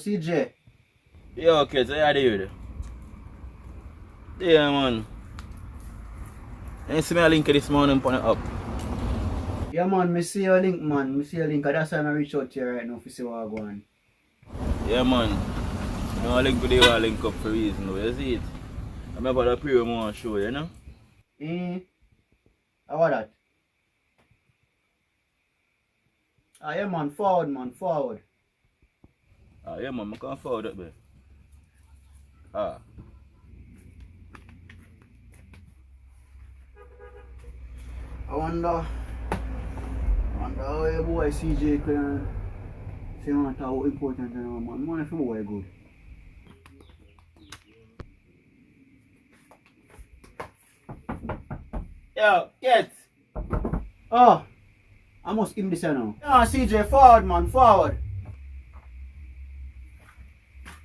CJ. Yo, kids, how you doing? Yeah, man. You see me a link this morning on the up? Yeah, man, me see your link, man. Me see your link. That's why I reach out to you right now to see what I go on. Yeah, man. You know, I link with you, I link up for a reason, though. You see it? I'm about to preview more show, you know? How about that? Ah, yeah, man. Forward, man. Forward. Ah, yeah, man. I can't forward that, babe. Ah. I wonder how your boy CJ can say on how important you know, man. Man, if your boy good. Yo, kids! Oh, I must give him this now. Yeah, CJ, forward, man. Forward.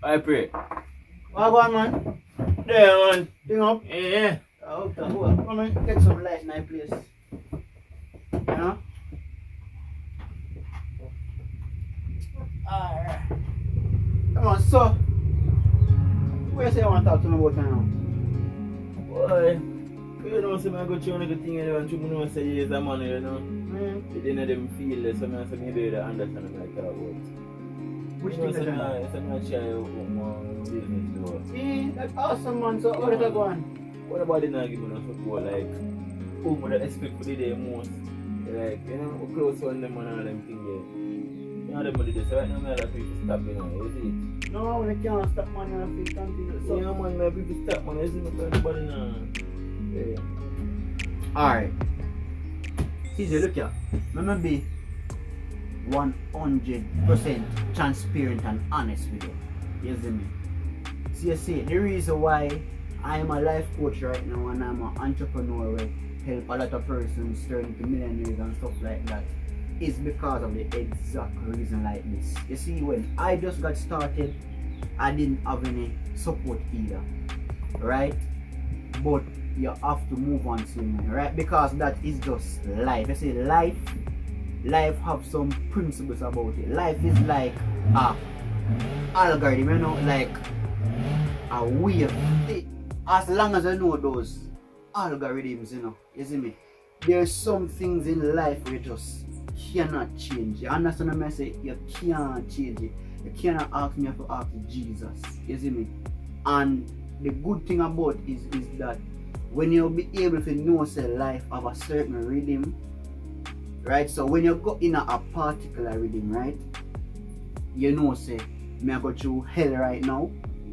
I pray. What go on, man? Yeah, man. Thing up? Yeah. Oh, okay, hold on. Come on, get some light in that place. You know? Alright. Come on, so. Where say you want to talk to me about now? Boy, you know, so I go through a thing and you know, say yes, I'm on it, you know. But then I them feel this, so I say maybe they understand what I talk about. Which you know, thing is that? So I try more business though. See, that's awesome, man. So, how did that go on? What about the not giving us support, like, who would I expect for the day most? Like, you know, we close on them and all them things, yeah. You know, them do this, right now, I have people stop, you know, you see it? No, we can't stop, man. You have to continue. So, Yeah, man, my people stop, man, you see me, everybody now. Yeah. alright. CJ, look here. Let me be 100% transparent and honest with you. You see me? See, you see, the reason why I am a life coach right now and I'm an entrepreneur where help a lot of persons turn into millionaires and stuff like that is because of the exact reason like this. You see, when I just got started, I didn't have any support either, right? But you have to move on soon, right? Because that is just life. You see, life have some principles about it. Life is like a algorithm, you know, like a wave. As long as I know those algorithms, you know, you see me? There's some things in life where you just cannot change. You understand what I say? You can't change it. You cannot ask me to ask Jesus. You see me? And the good thing about it is that when you'll be able to know say life have a certain rhythm, right? So when you go in a particular rhythm, right? You know say, me I go through hell right now.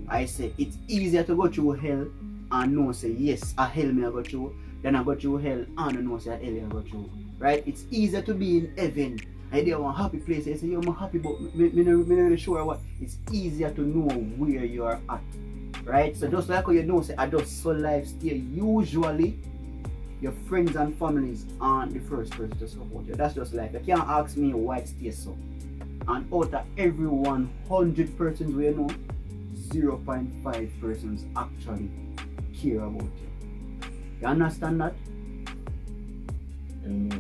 I say it's easier to go through hell and know say yes, a hell me I go through, then I go through hell and know say a hell I go through. Right? It's easier to be in heaven. I do a happy place. I say yo, I'm happy, but me not really sure what. It's easier to know where you are at. Right? So just like how you know say I just so life stay, usually your friends and families aren't the first person to support you. That's just life. You can't ask me why it stays so. And out of every 100 persons we know, 0.5 persons actually care about you. You understand that? And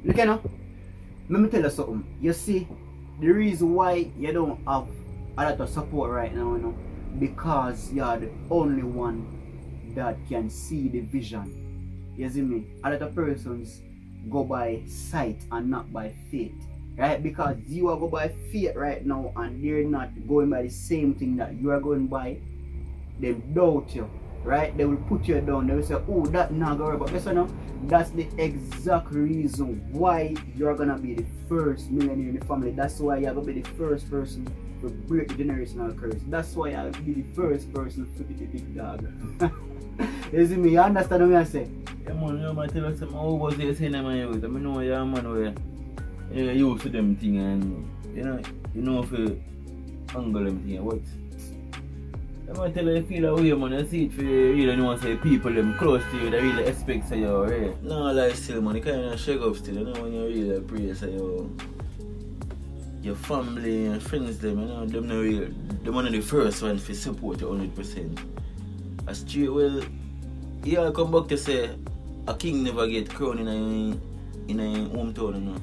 look, you know, let me tell you something. You see, the reason why you don't have a lot of support right now, you know, because you are the only one that can see the vision. You see me? A lot of persons go by sight and not by faith. Right? Because you are going by faith right now and they're not going by the same thing that you are going by, they doubt you. Right? They will put you down. They will say, oh, that not gonna work. But listen now, that's the exact reason why you're gonna be the first millionaire in the family. That's why you're gonna be the first person to break the generational curse. That's why you'll be the first person to be the big dog. You see me? You understand what I say? Yeah, man, you know, I tell you something. How was they saying them youth? I know you're a man where you're used to them things and you know if you angle them things. What? I'm going to tell you, you feel that way, man. You see it for you really know, say people them close to you that really expect say you're right. No, like still, man, you kind of shake up still, you know, when you really pray, say your family and friends, them, you know, them not real, them one of the first ones to support you 100%. As straight, well, you all come back to say, a king never get crowned in a hometown, you know.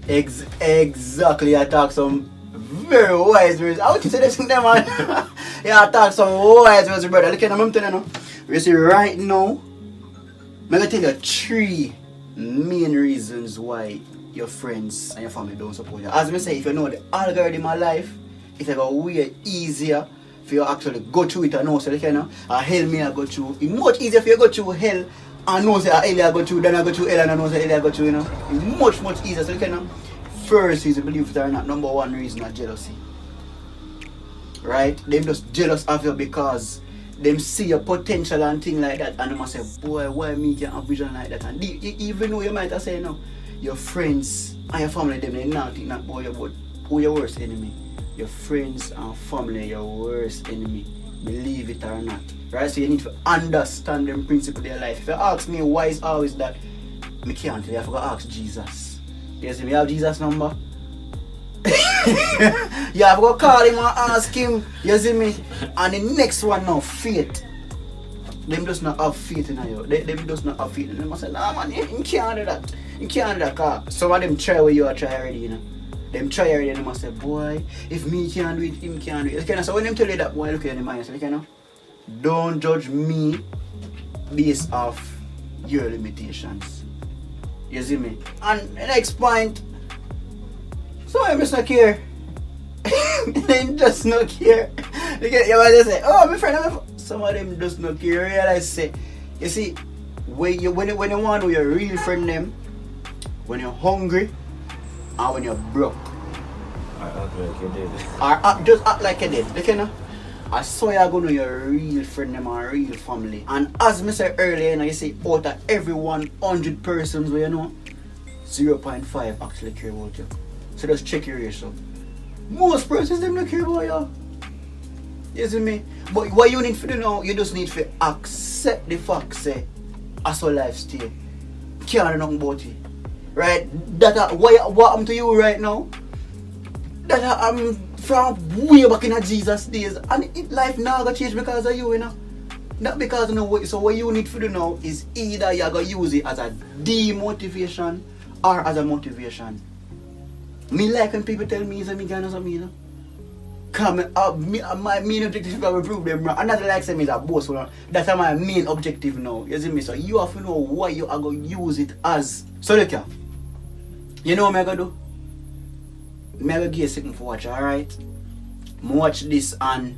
Exactly, I talk some very wise words. I want you to say this to them, man. Yeah, I talk some wise words, brother. Look at them, I'm telling you. You see, right now, I'm going to tell you 3 main reasons why your friends and your family don't support you. As I say, if you know the algorithm of life, it's like a way easier for you actually go through it and know, so you know, hell me I go through. It's much easier for you to go through hell and know say hell I go through than I go through hell and I know say hell I go through, you know. It's much easier, so you know. First is, believe it or not, number 1 reason is jealousy. Right? Them just jealous of you because them see your potential and things like that, and they must say, boy, why me can't have vision like that? And even though you might have said, no, your friends and your family, them, they not think that boy, but who your worst enemy? Your friends and family, your worst enemy. Believe it or not. Right? So you need to understand them principle of their life. If you ask me why is always that, I can't tell you, I forgot to ask Jesus. You see me have Jesus' number? You have to call him and ask him, you see me? And the next one now, faith. Them does not have faith in you. Them does not have faith in you. They must say, nah man, you can't do that. You can't do that, cause some of them try what you are trying already, you know. Them try already and they must say, boy, if me can't do it, him can't do it. Okay, so when them tell you that, boy, look at them and say, okay, no? Don't judge me based off your limitations. You see me? And the next point, some of them just not care. They just not care. You just say, oh, my friend, some of them just not care. Realize, say, you see, when you want to your real friend them, when you're hungry and when you're broke. I act like you did. Or just act like you did. You know? I saw you go to your real friend them and real family. And as I said earlier, you know, you see, out of every 100 persons where you know, 0.5 actually care about you. So just check your ratio. Most persons them don't care about you. You see me? But what you need to do now, you just need to accept the fact say, as our life stay. Can't do nothing about it. Right? That what happened to you right now? That I'm from way back in Jesus days, and life now gonna change because of you, you know. Not because of no. So what you need to do now is either you're gonna use it as a demotivation or as a motivation. Me like when people tell me, me gonna something, you know. Come my main objective is to prove them wrong. Another like say me is a boss. That's my main objective now. You see me? So you have to know why you are gonna use it as. So look here. You know what I'm gonna do? I'm gonna give you something for watch, alright? Watch this and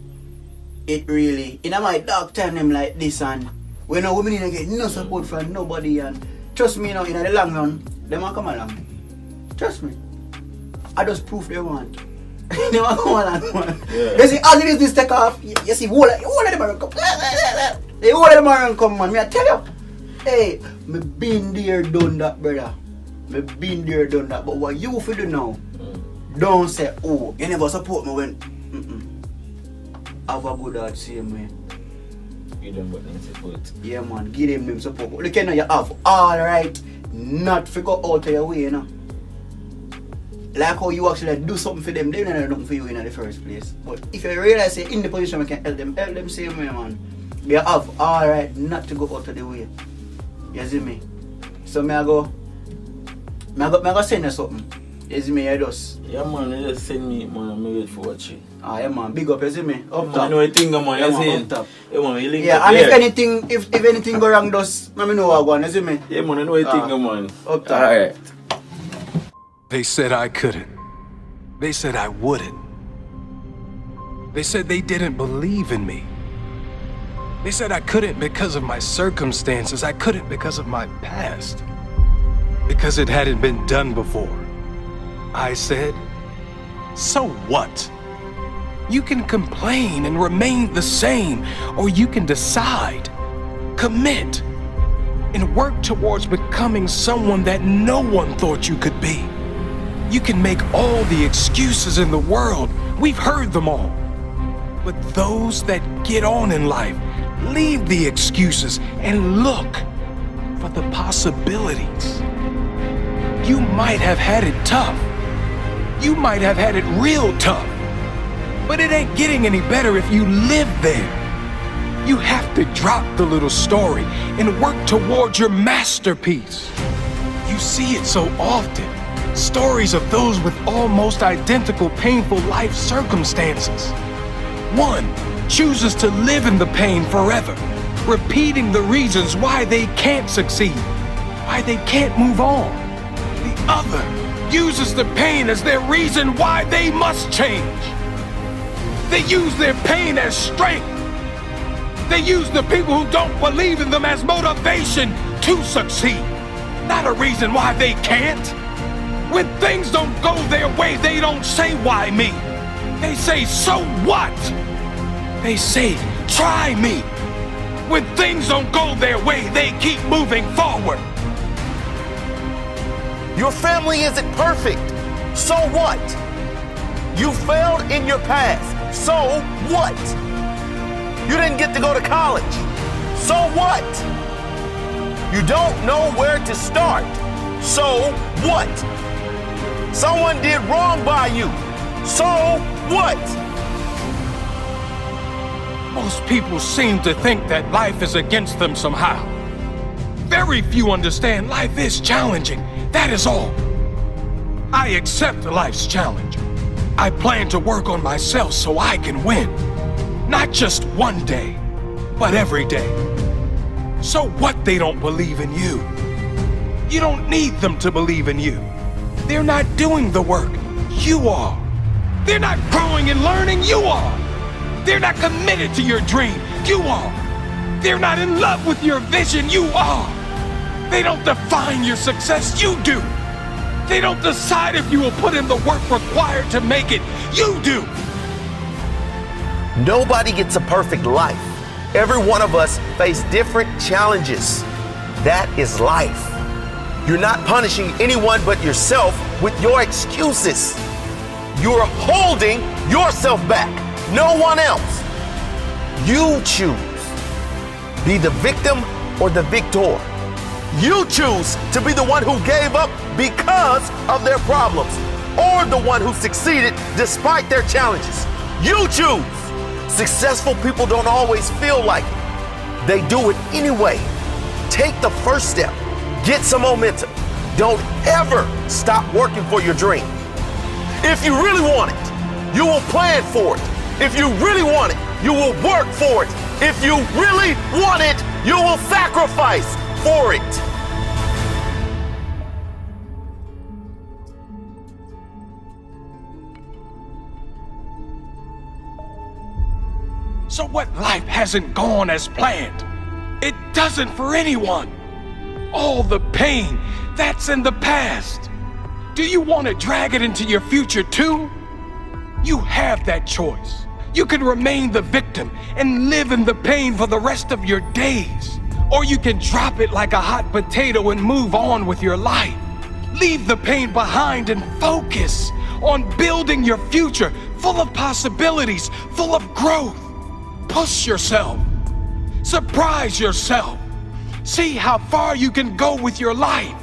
it really in my dark time them like this, and when a woman get no support from nobody, and trust me, you know, in the long run, they might come along. Trust me. I just prove they want. They might come along, man. Yeah. You see, as it is this take off, you see, all of them are come. They all of them are come, man. Me I tell you. Hey, me been there, done that, brother. Me been there, done that. But what you feel do now, don't say, oh, you never support me when have a good heart same way. Give them what they support. Yeah man, give them support. Look at now, you have alright not figure out your way, you know. Like how you actually do something for them, they don't know nothing for you in the first place. But if you realize say in the position we can help them same way, man. You have alright not to go out of the way. You see me? So I go send you something. You see me, I just. Yeah man, you just send me, man, I'm wait for watching. Ah yeah man, big up, you see me? Up top. I know a thing, man, yeah, you see? up top. Yeah man, you link yeah, up and there. if anything go wrong, just let me know what I want, you see me? Yeah man, I know a thing, man. Up top. Alright. They said I couldn't. They said I wouldn't. They said they didn't believe in me. They said I couldn't because of my circumstances. I couldn't because of my past. Because it hadn't been done before. I said, so what? You can complain and remain the same, or you can decide, commit, and work towards becoming someone that no one thought you could be. You can make all the excuses in the world. We've heard them all. But those that get on in life, leave the excuses and look for the possibilities. You might have had it tough. You might have had it real tough. But it ain't getting any better if you live there. You have to drop the little story and work towards your masterpiece. You see it so often. Stories of those with almost identical painful life circumstances. One chooses to live in the pain forever, repeating the reasons why they can't succeed, why they can't move on. The other uses the pain as their reason why they must change. They use their pain as strength. They use the people who don't believe in them as motivation to succeed, not a reason why they can't. When things don't go their way, they don't say, why me? They say, so what? They say, try me. When things don't go their way, they keep moving forward. Your family isn't perfect. So what? You failed in your past. So what? You didn't get to go to college. So what? You don't know where to start. So what? Someone did wrong by you. So what? Most people seem to think that life is against them somehow. Very few understand life is challenging. That is all. I accept life's challenge. I plan to work on myself so I can win. Not just one day, but every day. So what they don't believe in you? You don't need them to believe in you. They're not doing the work. You are. They're not growing and learning. You are. They're not committed to your dream. You are. They're not in love with your vision. You are. They don't define your success. You do. They don't decide if you will put in the work required to make it. You do. Nobody gets a perfect life. Every one of us face different challenges. That is life. You're not punishing anyone but yourself with your excuses. You're holding yourself back, no one else. You choose. Be the victim or the victor. You choose to be the one who gave up because of their problems, or the one who succeeded despite their challenges. You choose. Successful people don't always feel like it. They do it anyway. Take the first step. Get some momentum. Don't ever stop working for your dream. If you really want it, you will plan for it. If you really want it, you will work for it. If you really want it, you will sacrifice for it. So what life hasn't gone as planned? It doesn't for anyone. All the pain, that's in the past. Do you want to drag it into your future too? You have that choice. You can remain the victim and live in the pain for the rest of your days. Or you can drop it like a hot potato and move on with your life. Leave the pain behind and focus on building your future full of possibilities, full of growth. Push yourself. Surprise yourself. See how far you can go with your life.